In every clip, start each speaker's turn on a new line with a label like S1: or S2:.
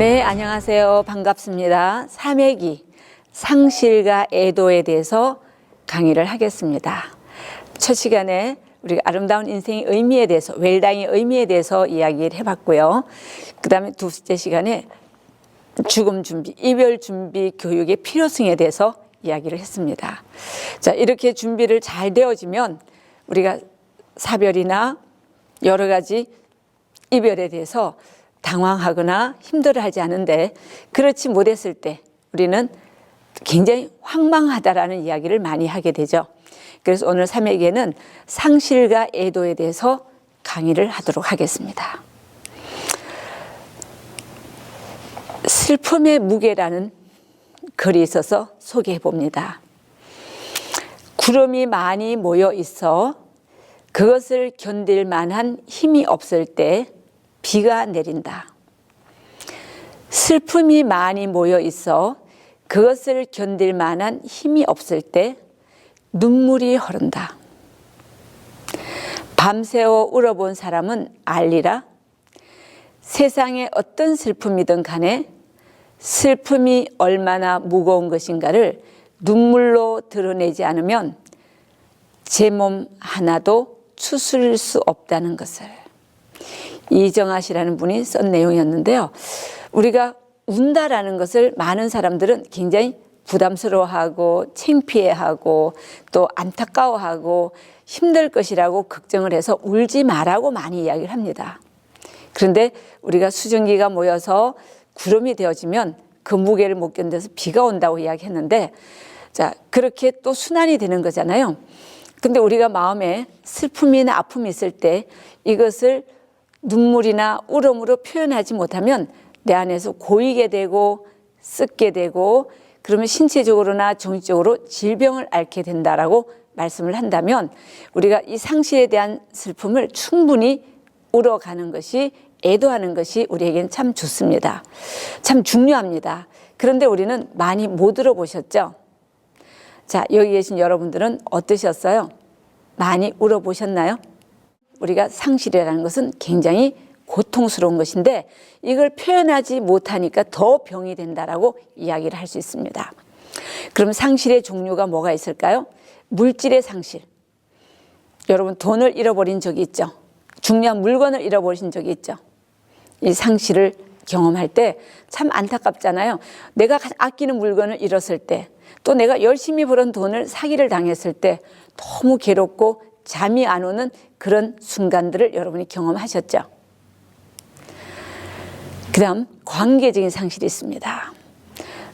S1: 네, 안녕하세요. 반갑습니다. 삼회기 상실과 애도에 대해서 강의를 하겠습니다. 첫 시간에 우리가 아름다운 인생의 의미에 대해서, 웰다잉의 의미에 대해서 이야기를 해봤고요. 그 다음에 두째 시간에 죽음 준비, 이별 준비 교육의 필요성에 대해서 이야기를 했습니다. 자, 이렇게 준비를 잘 되어지면 우리가 사별이나 여러 가지 이별에 대해서 당황하거나 힘들어하지 않은데, 그렇지 못했을 때 우리는 굉장히 황망하다라는 이야기를 많이 하게 되죠. 그래서 오늘 삼회기에는 상실과 애도에 대해서 강의를 하도록 하겠습니다. 슬픔의 무게라는 글이 있어서 소개해 봅니다. 구름이 많이 모여 있어 그것을 견딜 만한 힘이 없을 때 비가 내린다. 슬픔이 많이 모여 있어 그것을 견딜 만한 힘이 없을 때 눈물이 흐른다. 밤새워 울어본 사람은 알리라. 세상에 어떤 슬픔이든 간에 슬픔이 얼마나 무거운 것인가를 눈물로 드러내지 않으면 제 몸 하나도 추스릴 수 없다는 것을. 이정아 씨라는 분이 쓴 내용이었는데요. 우리가 운다라는 것을 많은 사람들은 굉장히 부담스러워하고 창피해하고 또 안타까워하고 힘들 것이라고 걱정을 해서 울지 말라고 많이 이야기를 합니다. 그런데 우리가 수증기가 모여서 구름이 되어지면 그 무게를 못 견뎌서 비가 온다고 이야기했는데, 자, 그렇게 또 순환이 되는 거잖아요. 근데 우리가 마음에 슬픔이나 아픔이 있을 때 이것을 눈물이나 울음으로 표현하지 못하면 내 안에서 고이게 되고 썩게 되고, 그러면 신체적으로나 정신적으로 질병을 앓게 된다라고 말씀을 한다면, 우리가 이 상실에 대한 슬픔을 충분히 울어가는 것이, 애도하는 것이 우리에게는 참 좋습니다. 참 중요합니다. 그런데 우리는 많이 못 들어보셨죠? 자, 여기 계신 여러분들은 어떠셨어요? 많이 울어보셨나요? 우리가 상실이라는 것은 굉장히 고통스러운 것인데 이걸 표현하지 못하니까 더 병이 된다라고 이야기를 할 수 있습니다. 그럼 상실의 종류가 뭐가 있을까요? 물질의 상실. 여러분 돈을 잃어버린 적이 있죠? 중요한 물건을 잃어버린 적이 있죠? 이 상실을 경험할 때 참 안타깝잖아요. 내가 아끼는 물건을 잃었을 때, 또 내가 열심히 벌은 돈을 사기를 당했을 때 너무 괴롭고 잠이 안 오는 그런 순간들을 여러분이 경험하셨죠? 그 다음 관계적인 상실이 있습니다.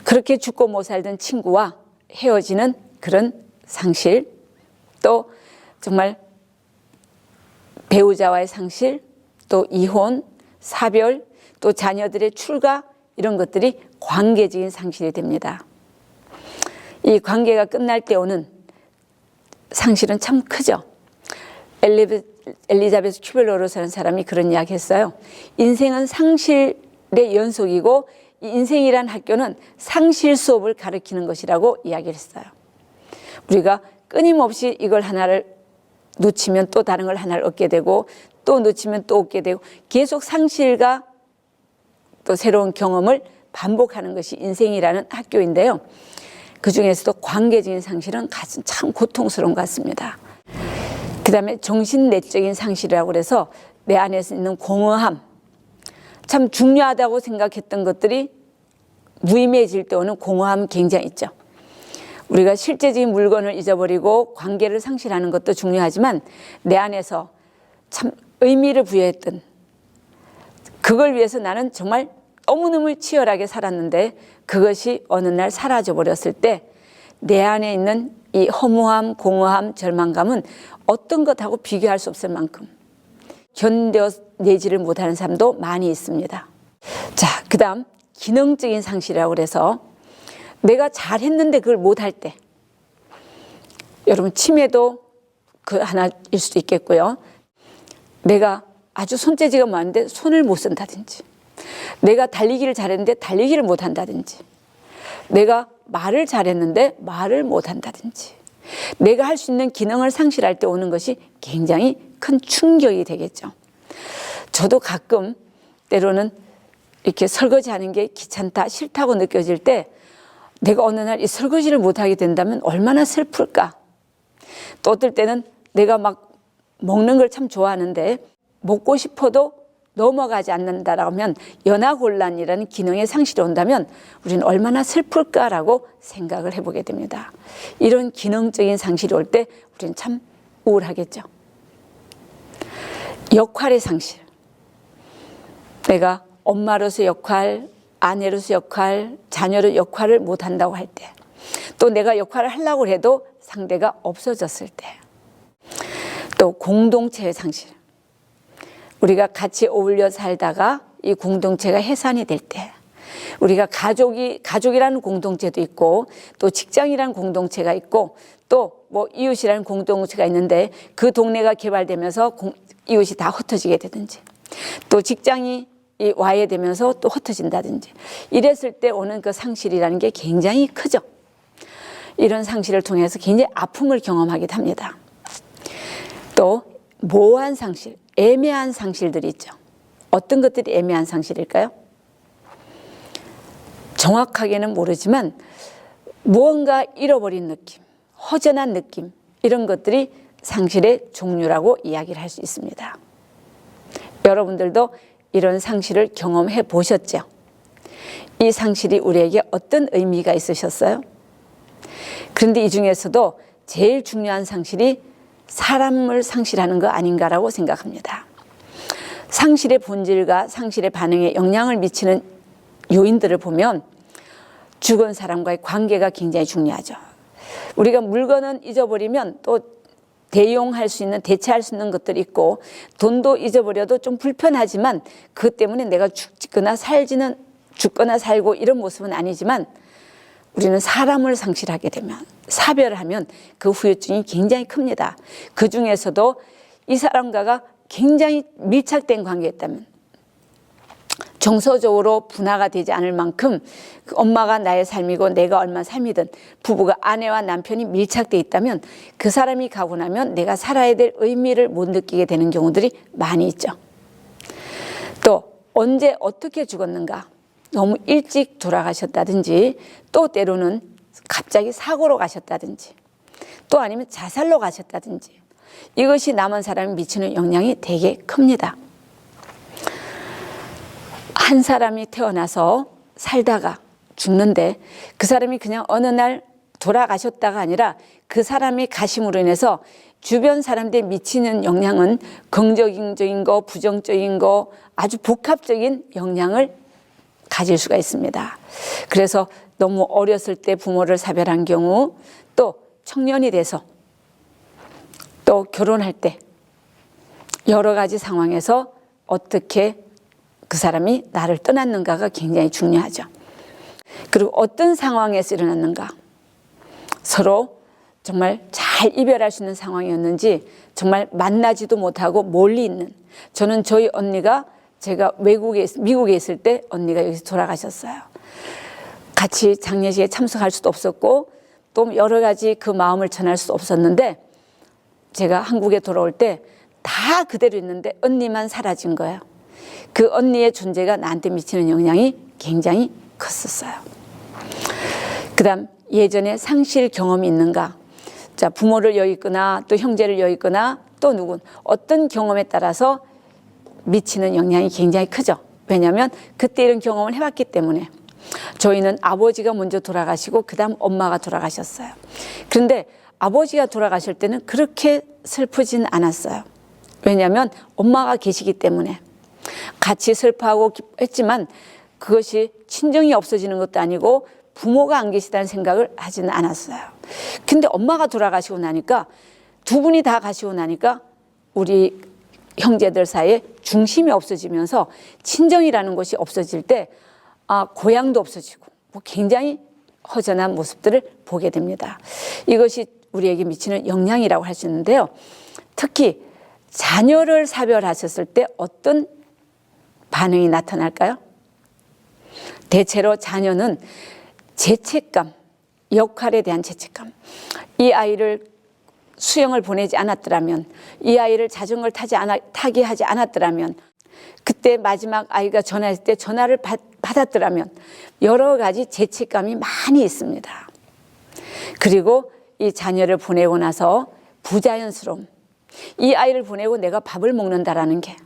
S1: 그렇게 죽고 못 살던 친구와 헤어지는 그런 상실, 또 정말 배우자와의 상실, 또 이혼, 사별, 또 자녀들의 출가, 이런 것들이 관계적인 상실이 됩니다. 이 관계가 끝날 때 오는 상실은 참 크죠. 엘리자베스 큐벨러로라는 사람이 그런 이야기 했어요. 인생은 상실의 연속이고 이 인생이란 학교는 상실 수업을 가르치는 것이라고 이야기를 했어요. 우리가 끊임없이 이걸 하나를 놓치면 또 다른 걸 하나를 얻게 되고, 또 놓치면 또 얻게 되고, 계속 상실과 또 새로운 경험을 반복하는 것이 인생이라는 학교인데요. 그 중에서도 관계적인 상실은 참 고통스러운 것 같습니다. 그 다음에 정신내적인 상실이라고 해서 내 안에서 있는 공허함, 참 중요하다고 생각했던 것들이 무의미해질 때 오는 공허함 굉장히 있죠. 우리가 실제적인 물건을 잊어버리고 관계를 상실하는 것도 중요하지만 내 안에서 참 의미를 부여했던, 그걸 위해서 나는 정말 너무너무 치열하게 살았는데 그것이 어느 날 사라져 버렸을 때 내 안에 있는 이 허무함, 공허함, 절망감은 어떤 것하고 비교할 수 없을 만큼 견뎌내지를 못하는 사람도 많이 있습니다. 자, 그 다음 기능적인 상실이라고 그래서 내가 잘했는데 그걸 못할 때, 여러분 치매도 그 하나일 수도 있겠고요. 내가 아주 손재주가 많은데 손을 못 쓴다든지, 내가 달리기를 잘했는데 달리기를 못한다든지, 내가 말을 잘했는데 말을 못한다든지, 내가 할 수 있는 기능을 상실할 때 오는 것이 굉장히 큰 충격이 되겠죠. 저도 가끔 때로는 이렇게 설거지하는 게 귀찮다, 싫다고 느껴질 때 내가 어느 날 이 설거지를 못하게 된다면 얼마나 슬플까. 또 어떨 때는 내가 막 먹는 걸 참 좋아하는데 먹고 싶어도 넘어가지 않는다라면 연하곤란이라는 기능의 상실이 온다면 우리는 얼마나 슬플까라고 생각을 해보게 됩니다. 이런 기능적인 상실이 올 때 우리는 참 우울하겠죠. 역할의 상실. 내가 엄마로서 역할, 아내로서 역할, 자녀로 역할을 못한다고 할 때, 또 내가 역할을 하려고 해도 상대가 없어졌을 때, 또 공동체의 상실. 우리가 같이 어울려 살다가 이 공동체가 해산이 될 때, 우리가 가족이라는 공동체도 있고, 또 직장이라는 공동체가 있고, 또 뭐 이웃이라는 공동체가 있는데 그 동네가 개발되면서 이웃이 다 흩어지게 되든지, 또 직장이 와해되면서 또 흩어진다든지, 이랬을 때 오는 그 상실이라는 게 굉장히 크죠. 이런 상실을 통해서 굉장히 아픔을 경험하기도 합니다. 또 모호한 상실, 애매한 상실들이 있죠. 어떤 것들이 애매한 상실일까요? 정확하게는 모르지만 무언가 잃어버린 느낌, 허전한 느낌, 이런 것들이 상실의 종류라고 이야기를 할 수 있습니다. 여러분들도 이런 상실을 경험해 보셨죠? 이 상실이 우리에게 어떤 의미가 있으셨어요? 그런데 이 중에서도 제일 중요한 상실이 사람을 상실하는 거 아닌가라고 생각합니다. 상실의 본질과 상실의 반응에 영향을 미치는 요인들을 보면 죽은 사람과의 관계가 굉장히 중요하죠. 우리가 물건은 잊어버리면 또 대용할 수 있는, 대체할 수 있는 것들이 있고, 돈도 잊어버려도 좀 불편하지만 그 때문에 내가 죽거나 살고 이런 모습은 아니지만, 우리는 사람을 상실하게 되면, 사별을 하면 그 후유증이 굉장히 큽니다. 그 중에서도 이 사람과가 굉장히 밀착된 관계였다면, 정서적으로 분화가 되지 않을 만큼 엄마가 나의 삶이고 내가 얼마나 삶이든, 부부가 아내와 남편이 밀착되어 있다면 그 사람이 가고 나면 내가 살아야 될 의미를 못 느끼게 되는 경우들이 많이 있죠. 또 언제 어떻게 죽었는가, 너무 일찍 돌아가셨다든지, 또 때로는 갑자기 사고로 가셨다든지, 또 아니면 자살로 가셨다든지, 이것이 남은 사람이 미치는 영향이 되게 큽니다. 한 사람이 태어나서 살다가 죽는데 그 사람이 그냥 어느 날 돌아가셨다가 아니라 그 사람이 가심으로 인해서 주변 사람들이 미치는 영향은 긍정적인 거, 부정적인 거, 아주 복합적인 영향을 가질 수가 있습니다. 그래서 너무 어렸을 때 부모를 사별한 경우, 또 청년이 돼서, 또 결혼할 때, 여러 가지 상황에서 어떻게 그 사람이 나를 떠났는가가 굉장히 중요하죠. 그리고 어떤 상황에서 일어났는가, 서로 정말 잘 이별할 수 있는 상황이었는지, 정말 만나지도 못하고 멀리 있는, 저는 저희 언니가 제가 미국에 있을 때 언니가 여기서 돌아가셨어요. 같이 장례식에 참석할 수도 없었고 또 여러 가지 그 마음을 전할 수도 없었는데, 제가 한국에 돌아올 때 다 그대로 있는데 언니만 사라진 거예요. 그 언니의 존재가 나한테 미치는 영향이 굉장히 컸었어요. 그 다음, 예전에 상실 경험이 있는가. 자, 부모를 여의거나 또 형제를 여의거나 또 누군, 어떤 경험에 따라서 미치는 영향이 굉장히 크죠. 왜냐하면 그때 이런 경험을 해봤기 때문에. 저희는 아버지가 먼저 돌아가시고 그 다음 엄마가 돌아가셨어요. 그런데 아버지가 돌아가실 때는 그렇게 슬프진 않았어요. 왜냐하면 엄마가 계시기 때문에. 같이 슬퍼하고 했지만 그것이 친정이 없어지는 것도 아니고 부모가 안 계시다는 생각을 하지는 않았어요. 근데 엄마가 돌아가시고 나니까, 두 분이 다 가시고 나니까 우리 형제들 사이에 중심이 없어지면서 친정이라는 것이 없어질 때 고향도 없어지고 뭐 굉장히 허전한 모습들을 보게 됩니다. 이것이 우리에게 미치는 영향이라고 할 수 있는데요. 특히 자녀를 사별하셨을 때 어떤 반응이 나타날까요? 대체로 자녀는 죄책감, 역할에 대한 죄책감. 이 아이를 수영을 보내지 않았더라면, 이 아이를 자전거를 타게 하지 않았더라면, 그때 마지막 아이가 전화했을 때 전화를 받았더라면 여러 가지 죄책감이 많이 있습니다. 그리고 이 자녀를 보내고 나서 부자연스러움, 이 아이를 보내고 내가 밥을 먹는다라는 게,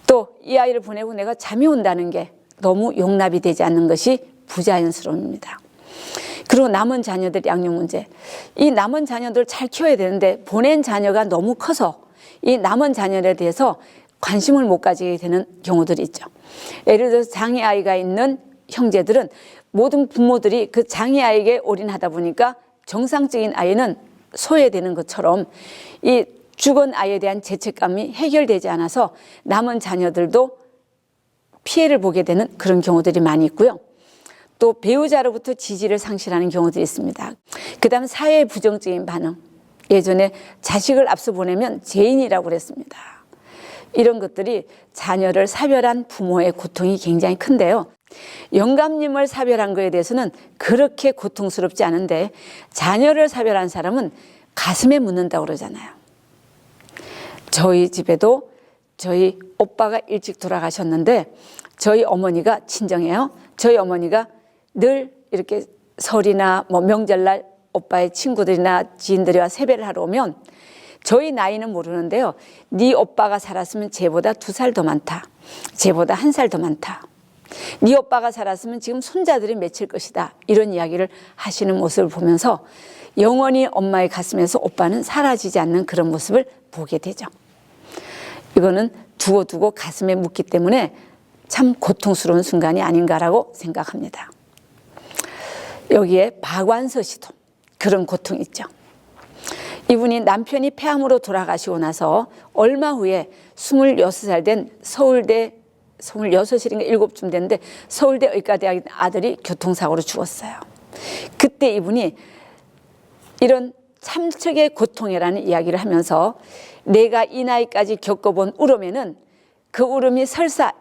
S1: 또 이 아이를 보내고 내가 잠이 온다는 게 너무 용납이 되지 않는 것이 부자연스러움입니다. 그리고 남은 자녀들 양육 문제, 이 남은 자녀들 잘 키워야 되는데 보낸 자녀가 너무 커서 이 남은 자녀에 대해서 관심을 못 가지게 되는 경우들이 있죠. 예를 들어서 장애아이가 있는 형제들은 모든 부모들이 그 장애아이에게 올인하다 보니까 정상적인 아이는 소외되는 것처럼 이 죽은 아이에 대한 죄책감이 해결되지 않아서 남은 자녀들도 피해를 보게 되는 그런 경우들이 많이 있고요. 또 배우자로부터 지지를 상실하는 경우들이 있습니다. 그 다음 사회의 부정적인 반응. 예전에 자식을 앞서 보내면 죄인이라고 그랬습니다. 이런 것들이 자녀를 사별한 부모의 고통이 굉장히 큰데요. 영감님을 사별한 것에 대해서는 그렇게 고통스럽지 않은데 자녀를 사별한 사람은 가슴에 묻는다고 그러잖아요. 저희 집에도 저희 오빠가 일찍 돌아가셨는데 저희 어머니가 친정이에요. 저희 어머니가 늘 이렇게 설이나 뭐 명절날 오빠의 친구들이나 지인들이와 세배를 하러 오면 저희 나이는 모르는데요. 네 오빠가 살았으면 쟤보다 2살 더 많다. 쟤보다 1살 더 많다. 네 오빠가 살았으면 지금 손자들이 맺힐 것이다. 이런 이야기를 하시는 모습을 보면서 영원히 엄마의 가슴에서 오빠는 사라지지 않는 그런 모습을 보게 되죠. 이거는 두고두고 가슴에 묻기 때문에 참 고통스러운 순간이 아닌가라고 생각합니다. 여기에 박완서 씨도 그런 고통이 있죠. 이분이 남편이 폐암으로 돌아가시고 나서 얼마 후에 26살 된 서울대 26인가 7쯤 됐는데 서울대 의과대학 아들이 교통사고로 죽었어요. 그때 이분이 이런 참척의 고통이라는 이야기를 하면서 내가 이 나이까지 겪어본 울음에는 그 울음이 설사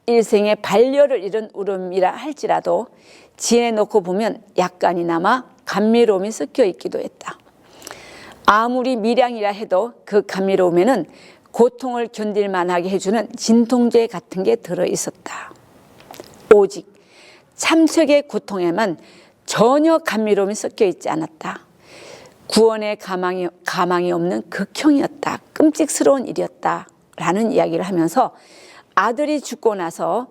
S1: 일생의 반려를 잃은 울음이라 할지라도 지내놓고 보면 약간이나마 감미로움이 섞여 있기도 했다. 아무리 미량이라 해도 그 감미로움에는 고통을 견딜 만하게 해주는 진통제 같은 게 들어있었다. 오직 참척의 고통에만 전혀 감미로움이 섞여 있지 않았다. 구원의 가망이 없는 극형이었다. 끔찍스러운 일이었다. 라는 이야기를 하면서 아들이 죽고 나서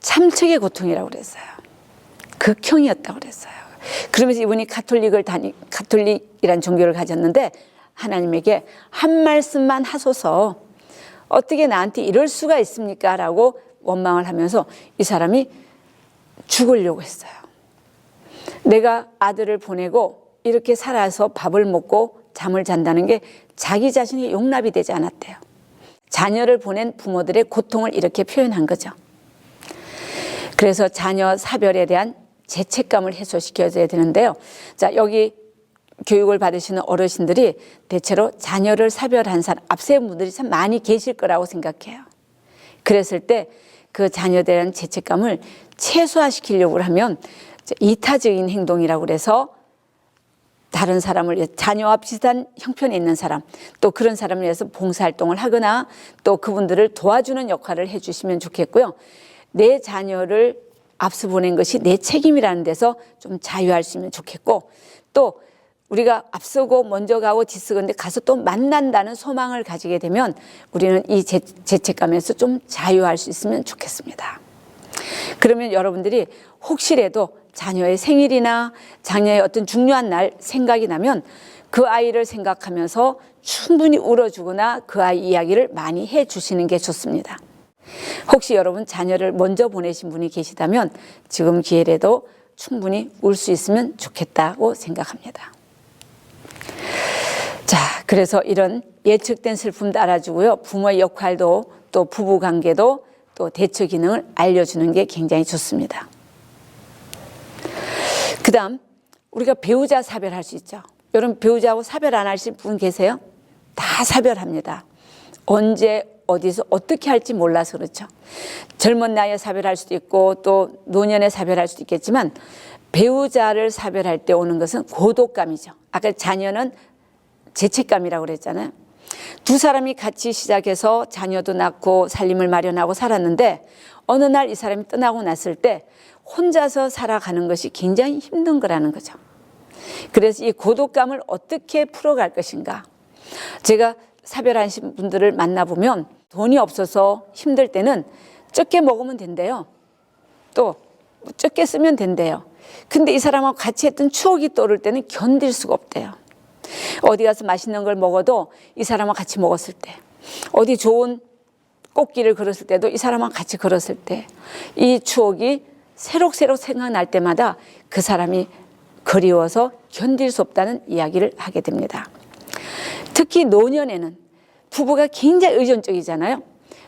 S1: 참척의 고통이라고 그랬어요. 극형이었다고 그랬어요. 그러면서 이분이 가톨릭이란 종교를 가졌는데 하나님에게 한 말씀만 하소서, 어떻게 나한테 이럴 수가 있습니까? 라고 원망을 하면서 이 사람이 죽으려고 했어요. 내가 아들을 보내고 이렇게 살아서 밥을 먹고 잠을 잔다는 게 자기 자신이 용납이 되지 않았대요. 자녀를 보낸 부모들의 고통을 이렇게 표현한 거죠. 그래서 자녀 사별에 대한 죄책감을 해소시켜줘야 되는데요. 자, 여기 교육을 받으시는 어르신들이 대체로 자녀를 사별한 사람, 앞세 분들이 참 많이 계실 거라고 생각해요. 그랬을 때 그 자녀에 대한 죄책감을 최소화시키려고 하면 이타적인 행동이라고 그래서 다른 사람을 위해 자녀와 비슷한 형편에 있는 사람, 또 그런 사람을 위해서 봉사활동을 하거나 또 그분들을 도와주는 역할을 해주시면 좋겠고요. 내 자녀를 앞서 보낸 것이 내 책임이라는 데서 좀 자유할 수 있으면 좋겠고, 또 우리가 앞서고 먼저 가고 뒤서는데 가서 또 만난다는 소망을 가지게 되면 우리는 이 죄책감에서 좀 자유할 수 있으면 좋겠습니다. 그러면 여러분들이 혹시라도 자녀의 생일이나 자녀의 어떤 중요한 날 생각이 나면 그 아이를 생각하면서 충분히 울어주거나 그 아이 이야기를 많이 해주시는 게 좋습니다. 혹시 여러분 자녀를 먼저 보내신 분이 계시다면 지금 기회라도 충분히 울 수 있으면 좋겠다고 생각합니다. 자, 그래서 이런 예측된 슬픔도 알아주고요. 부모의 역할도 또 부부관계도 또 대처 기능을 알려주는 게 굉장히 좋습니다. 그 다음 우리가 배우자 사별할 수 있죠. 여러분 배우자하고 사별 안 하실 분 계세요? 다 사별합니다. 언제 어디서 어떻게 할지 몰라서 그렇죠. 젊은 나이에 사별할 수도 있고 또 노년에 사별할 수도 있겠지만 배우자를 사별할 때 오는 것은 고독감이죠. 아까 자녀는 죄책감이라고 그랬잖아요. 두 사람이 같이 시작해서 자녀도 낳고 살림을 마련하고 살았는데 어느 날 이 사람이 떠나고 났을 때 혼자서 살아가는 것이 굉장히 힘든 거라는 거죠. 그래서 이 고독감을 어떻게 풀어갈 것인가. 제가 사별하신 분들을 만나보면 돈이 없어서 힘들 때는 적게 먹으면 된대요. 또 적게 쓰면 된대요. 근데 이 사람하고 같이 했던 추억이 떠오를 때는 견딜 수가 없대요. 어디 가서 맛있는 걸 먹어도 이 사람하고 같이 먹었을 때, 어디 좋은 꽃길을 걸었을 때도 이 사람하고 같이 걸었을 때 이 추억이 새록새록 생각날 때마다 그 사람이 그리워서 견딜 수 없다는 이야기를 하게 됩니다. 특히 노년에는 부부가 굉장히 의존적이잖아요.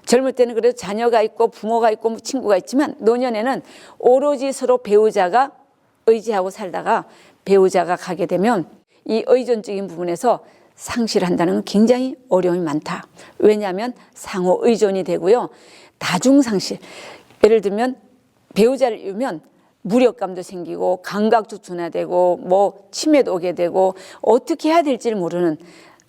S1: 젊을 때는 그래도 자녀가 있고 부모가 있고 친구가 있지만 노년에는 오로지 서로 배우자가 의지하고 살다가 배우자가 가게 되면 이 의존적인 부분에서 상실한다는 건 굉장히 어려움이 많다. 왜냐하면 상호 의존이 되고요. 다중상실. 예를 들면 배우자를 잃으면 무력감도 생기고 감각도 둔화되고 뭐 치매도 오게 되고 어떻게 해야 될지를 모르는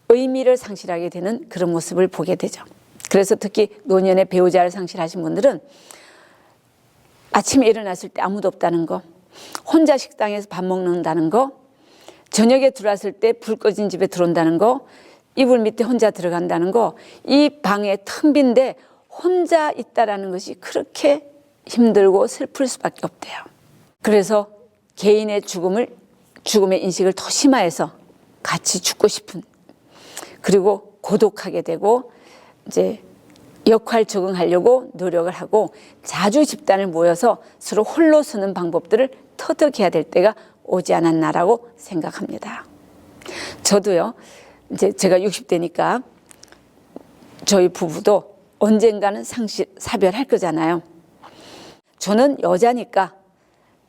S1: 의미를 상실하게 되는 그런 모습을 보게 되죠. 그래서 특히 노년에 배우자를 상실하신 분들은 아침에 일어났을 때 아무도 없다는 거, 혼자 식당에서 밥 먹는다는 거, 저녁에 들어왔을 때 불 꺼진 집에 들어온다는 거, 이불 밑에 혼자 들어간다는 거, 이 방에 텅 빈데 혼자 있다라는 것이 그렇게 힘들고 슬플 수밖에 없대요. 그래서 개인의 죽음의 인식을 더 심화해서 같이 죽고 싶은, 그리고 고독하게 되고 이제 역할 적응하려고 노력을 하고 자주 집단을 모여서 서로 홀로 서는 방법들을 터득해야 될 때가 오지 않았나라고 생각합니다. 저도요, 이제 제가 60대니까 저희 부부도 언젠가는 사별할 거잖아요. 저는 여자니까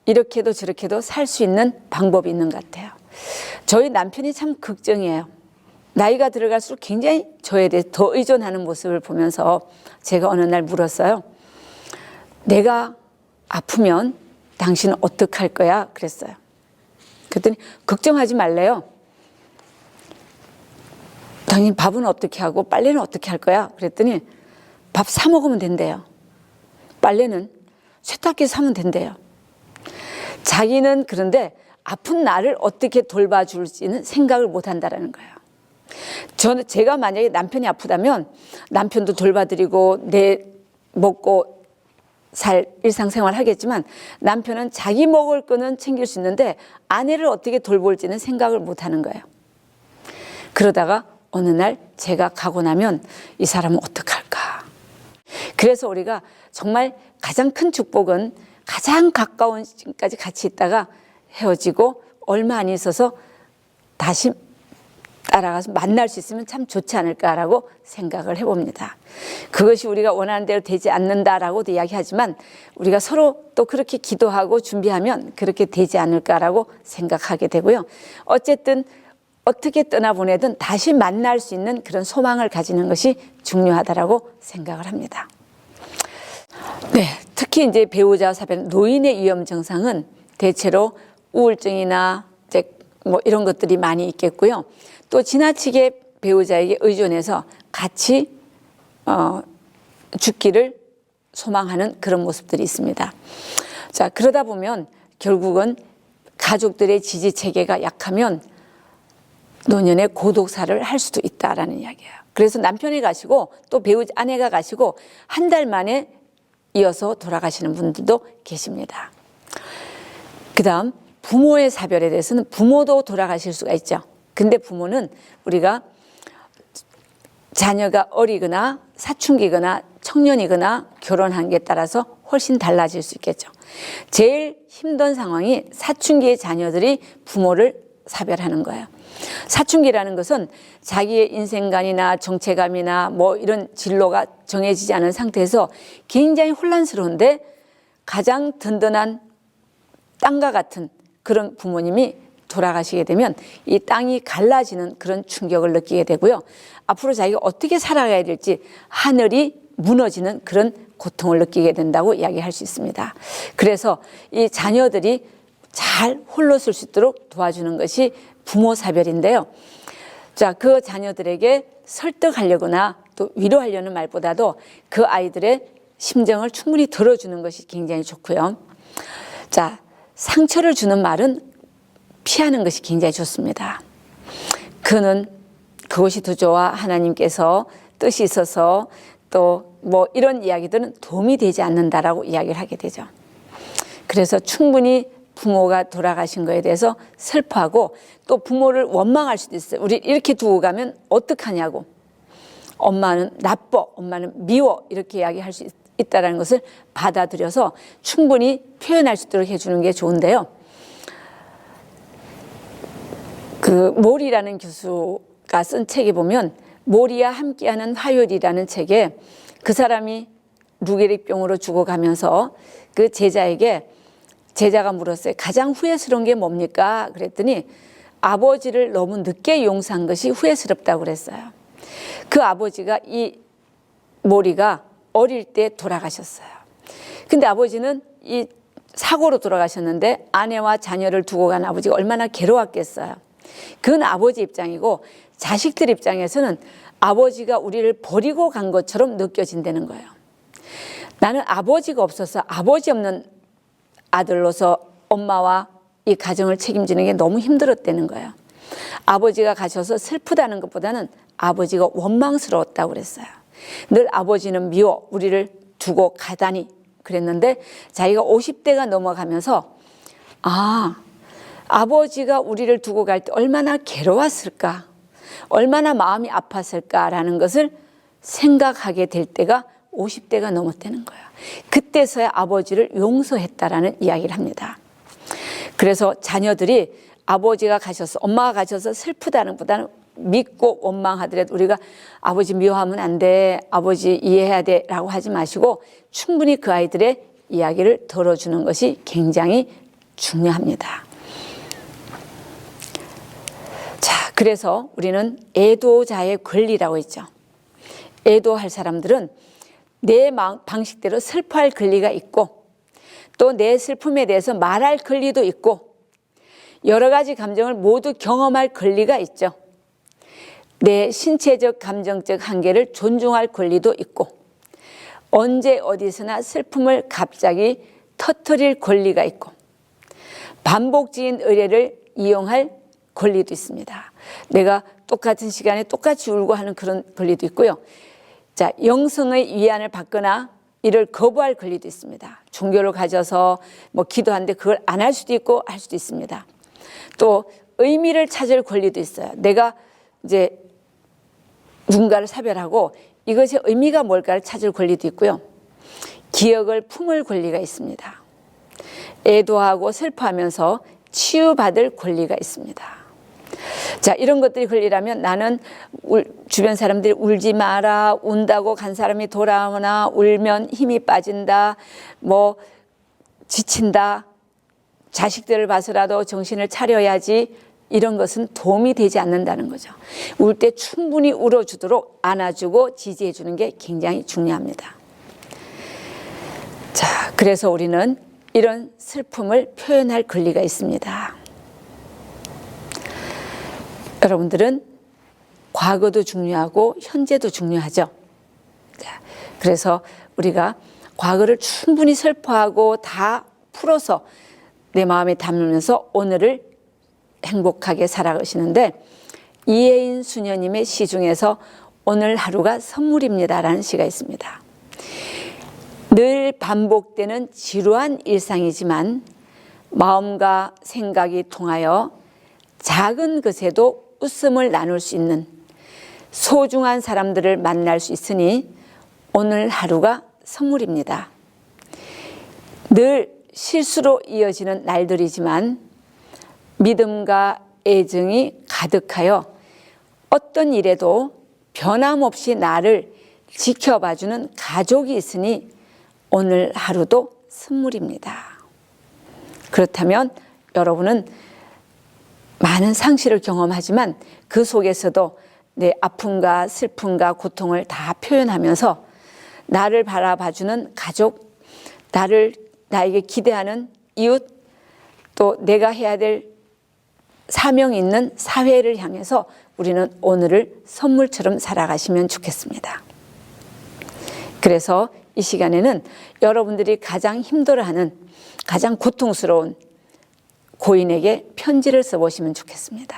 S1: 이렇게도 저렇게도 살 수 있는 방법이 있는 것 같아요. 저희 남편이 참 걱정이에요. 나이가 들어갈수록 굉장히 저에 대해 더 의존하는 모습을 보면서 제가 어느 날 물었어요. 내가 아프면 당신은 어떻게 할 거야? 그랬어요. 그랬더니 걱정하지 말래요. 당신 밥은 어떻게 하고 빨래는 어떻게 할 거야? 그랬더니 밥 사 먹으면 된대요. 빨래는 세탁기 사면 된대요. 자기는 그런데 아픈 나를 어떻게 돌봐줄지는 생각을 못 한다는 거예요. 제가 만약에 남편이 아프다면 남편도 돌봐드리고 내 먹고 살 일상생활 하겠지만 남편은 자기 먹을 거는 챙길 수 있는데 아내를 어떻게 돌볼지는 생각을 못 하는 거예요. 그러다가 어느 날 제가 가고 나면 이 사람은 어떡할까. 그래서 우리가 정말 가장 큰 축복은 가장 가까운 지금까지 같이 있다가 헤어지고 얼마 안 있어서 다시 따라가서 만날 수 있으면 참 좋지 않을까라고 생각을 해봅니다. 그것이 우리가 원하는 대로 되지 않는다라고도 이야기하지만 우리가 서로 또 그렇게 기도하고 준비하면 그렇게 되지 않을까라고 생각하게 되고요. 어쨌든 어떻게 떠나보내든 다시 만날 수 있는 그런 소망을 가지는 것이 중요하다라고 생각을 합니다. 네, 특히 이제 배우자 사별, 노인의 위험 증상은 대체로 우울증이나 이제 뭐 이런 것들이 많이 있겠고요. 또 지나치게 배우자에게 의존해서 같이 죽기를 소망하는 그런 모습들이 있습니다. 자, 그러다 보면 결국은 가족들의 지지 체계가 약하면 노년에 고독사를 할 수도 있다라는 이야기예요. 그래서 남편이 가시고 또 배우자 아내가 가시고 한 달 만에 이어서 돌아가시는 분들도 계십니다. 그다음 부모의 사별에 대해서는 부모도 돌아가실 수가 있죠. 근데 부모는 우리가 자녀가 어리거나 사춘기거나 청년이거나 결혼한 게 따라서 훨씬 달라질 수 있겠죠. 제일 힘든 상황이 사춘기의 자녀들이 부모를 사별하는 거예요. 사춘기라는 것은 자기의 인생관이나 정체감이나 뭐 이런 진로가 정해지지 않은 상태에서 굉장히 혼란스러운데 가장 든든한 땅과 같은 그런 부모님이 돌아가시게 되면 이 땅이 갈라지는 그런 충격을 느끼게 되고요. 앞으로 자기가 어떻게 살아가야 될지 하늘이 무너지는 그런 고통을 느끼게 된다고 이야기할 수 있습니다. 그래서 이 자녀들이 잘 홀로 설 수 있도록 도와주는 것이 부모 사별인데요. 자, 그 자녀들에게 설득하려거나 또 위로하려는 말보다도 그 아이들의 심정을 충분히 들어주는 것이 굉장히 좋고요. 자, 상처를 주는 말은 피하는 것이 굉장히 좋습니다. 그는 그것이 더 좋아, 하나님께서 뜻이 있어서 또 뭐 이런 이야기들은 도움이 되지 않는다라고 이야기를 하게 되죠. 그래서 충분히 부모가 돌아가신 거에 대해서 슬퍼하고 또 부모를 원망할 수도 있어요. 우리 이렇게 두고 가면 어떡하냐고. 엄마는 나빠, 엄마는 미워 이렇게 이야기할 수 있다는 것을 받아들여서 충분히 표현할 수 있도록 해주는 게 좋은데요. 그 몰이라는 교수가 쓴 책에 보면 몰이와 함께하는 화요일이라는 책에 그 사람이 루게릭병으로 죽어가면서 그 제자에게 제자가 물었어요. 가장 후회스러운 게 뭡니까? 그랬더니 아버지를 너무 늦게 용서한 것이 후회스럽다고 그랬어요. 그 아버지가 이 몰이가 어릴 때 돌아가셨어요. 근데 아버지는 이 사고로 돌아가셨는데 아내와 자녀를 두고 간 아버지가 얼마나 괴로웠겠어요. 그건 아버지 입장이고 자식들 입장에서는 아버지가 우리를 버리고 간 것처럼 느껴진다는 거예요. 나는 아버지가 없어서 아버지 없는 아들로서 엄마와 이 가정을 책임지는 게 너무 힘들었다는 거예요. 아버지가 가셔서 슬프다는 것보다는 아버지가 원망스러웠다고 그랬어요. 늘 아버지는 미워 우리를 두고 가다니 그랬는데 자기가 50대가 넘어가면서 아버지가 우리를 두고 갈 때 얼마나 괴로웠을까, 얼마나 마음이 아팠을까라는 것을 생각하게 될 때가 50대가 넘었다는 거예요. 그때서야 아버지를 용서했다라는 이야기를 합니다. 그래서 자녀들이 아버지가 가셔서 엄마가 가셔서 슬프다는 것보다는 믿고 원망하더라도 우리가 아버지 미워하면 안 돼, 아버지 이해해야 돼 라고 하지 마시고 충분히 그 아이들의 이야기를 들어주는 것이 굉장히 중요합니다. 자, 그래서 우리는 애도자의 권리라고 있죠. 애도할 사람들은 내 방식대로 슬퍼할 권리가 있고 또 내 슬픔에 대해서 말할 권리도 있고 여러 가지 감정을 모두 경험할 권리가 있죠. 내 신체적 감정적 한계를 존중할 권리도 있고 언제 어디서나 슬픔을 갑자기 터뜨릴 권리가 있고 반복적인 의뢰를 이용할 권리도 있습니다. 내가 똑같은 시간에 똑같이 울고 하는 그런 권리도 있고요. 자, 영성의 위안을 받거나 이를 거부할 권리도 있습니다. 종교를 가져서 뭐 기도하는데 그걸 안 할 수도 있고 할 수도 있습니다. 또 의미를 찾을 권리도 있어요. 내가 이제 누군가를 사별하고 이것의 의미가 뭘까를 찾을 권리도 있고요. 기억을 품을 권리가 있습니다. 애도하고 슬퍼하면서 치유받을 권리가 있습니다. 자, 이런 것들이 권리라면 나는 주변 사람들이 울지 마라, 운다고 간 사람이 돌아오나 울면 힘이 빠진다, 뭐 지친다, 자식들을 봐서라도 정신을 차려야지, 이런 것은 도움이 되지 않는다는 거죠. 울 때 충분히 울어주도록 안아주고 지지해 주는 게 굉장히 중요합니다. 자, 그래서 우리는 이런 슬픔을 표현할 권리가 있습니다. 여러분들은 과거도 중요하고 현재도 중요하죠. 자, 그래서 우리가 과거를 충분히 슬퍼하고 다 풀어서 내 마음에 담으면서 오늘을 행복하게 살아가시는데 이혜인 수녀님의 시 중에서 오늘 하루가 선물입니다라는 시가 있습니다. 늘 반복되는 지루한 일상이지만 마음과 생각이 통하여 작은 것에도 웃음을 나눌 수 있는 소중한 사람들을 만날 수 있으니 오늘 하루가 선물입니다. 늘 실수로 이어지는 날들이지만 믿음과 애정이 가득하여 어떤 일에도 변함없이 나를 지켜봐주는 가족이 있으니 오늘 하루도 선물입니다. 그렇다면 여러분은 많은 상실을 경험하지만 그 속에서도 내 아픔과 슬픔과 고통을 다 표현하면서 나를 바라봐주는 가족, 나에게 기대하는 이웃, 또 내가 해야 될 사명 있는 사회를 향해서 우리는 오늘을 선물처럼 살아가시면 좋겠습니다. 그래서 이 시간에는 여러분들이 가장 힘들어하는, 가장 고통스러운 고인에게 편지를 써보시면 좋겠습니다.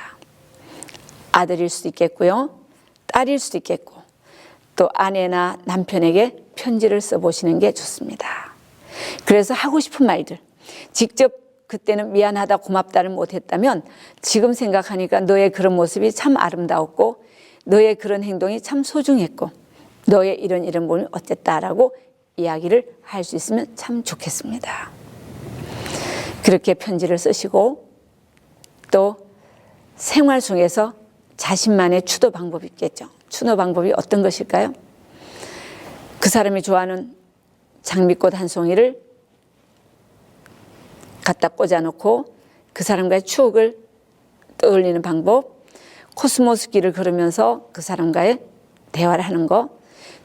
S1: 아들일 수도 있겠고요, 딸일 수도 있겠고, 또 아내나 남편에게 편지를 써보시는 게 좋습니다. 그래서 하고 싶은 말들, 직접 그때는 미안하다 고맙다를 못했다면 지금 생각하니까 너의 그런 모습이 참 아름다웠고 너의 그런 행동이 참 소중했고 너의 이런 부분이 어쨌다라고 이야기를 할 수 있으면 참 좋겠습니다. 그렇게 편지를 쓰시고 또 생활 속에서 자신만의 추도 방법이 있겠죠. 추도 방법이 어떤 것일까요? 그 사람이 좋아하는 장미꽃 한 송이를 갖다 꽂아놓고 그 사람과의 추억을 떠올리는 방법, 코스모스 길을 걸으면서 그 사람과의 대화를 하는 거,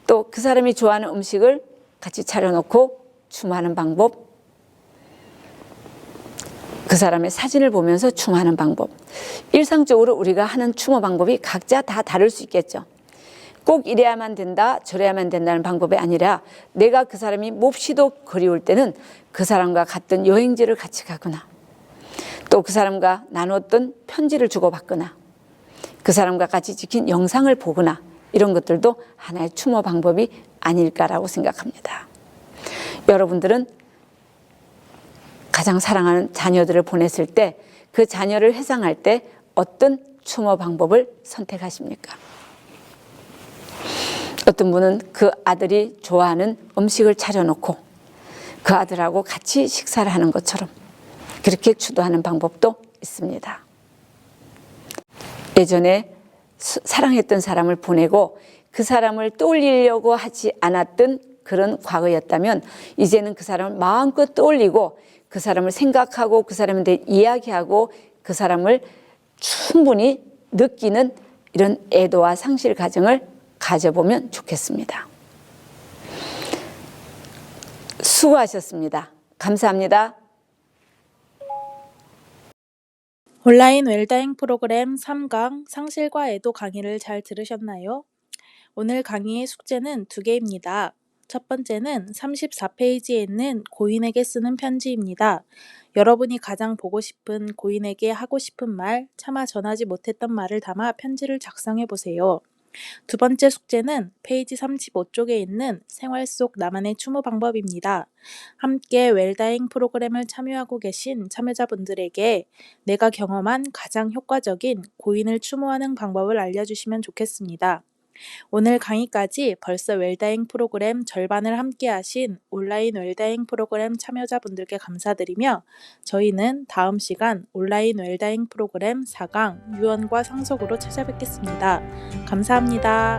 S1: 또 그 사람이 좋아하는 음식을 같이 차려놓고 추모하는 방법, 그 사람의 사진을 보면서 추모하는 방법. 일상적으로 우리가 하는 추모 방법이 각자 다 다를 수 있겠죠. 꼭 이래야만 된다, 저래야만 된다는 방법이 아니라 내가 그 사람이 몹시도 그리울 때는 그 사람과 갔던 여행지를 같이 가거나 또 그 사람과 나눴던 편지를 주고받거나 그 사람과 같이 찍힌 영상을 보거나 이런 것들도 하나의 추모 방법이 아닐까라고 생각합니다. 여러분들은 가장 사랑하는 자녀들을 보냈을 때 그 자녀를 회상할 때 어떤 추모 방법을 선택하십니까? 어떤 분은 그 아들이 좋아하는 음식을 차려놓고 그 아들하고 같이 식사를 하는 것처럼 그렇게 추도하는 방법도 있습니다. 예전에 사랑했던 사람을 보내고 그 사람을 떠올리려고 하지 않았던 그런 과거였다면 이제는 그 사람을 마음껏 떠올리고 그 사람을 생각하고 그 사람에 대해 이야기하고 그 사람을 충분히 느끼는 이런 애도와 상실 과정을 가져보면 좋겠습니다. 수고하셨습니다. 감사합니다.
S2: 온라인 웰다잉 프로그램 3강 상실과 애도 강의를 잘 들으셨나요? 오늘 강의의 숙제는 2개입니다. 첫 번째는 34페이지에 있는 고인에게 쓰는 편지입니다. 여러분이 가장 보고 싶은 고인에게 하고 싶은 말, 차마 전하지 못했던 말을 담아 편지를 작성해 보세요. 두 번째 숙제는 페이지 35쪽에 있는 생활 속 나만의 추모 방법입니다. 함께 웰다잉 프로그램을 참여하고 계신 참여자분들에게 내가 경험한 가장 효과적인 고인을 추모하는 방법을 알려주시면 좋겠습니다. 오늘 강의까지 벌써 웰다잉 프로그램 절반을 함께 하신 온라인 웰다잉 프로그램 참여자분들께 감사드리며 저희는 다음 시간 온라인 웰다잉 프로그램 4강 유언과 상속으로 찾아뵙겠습니다. 감사합니다.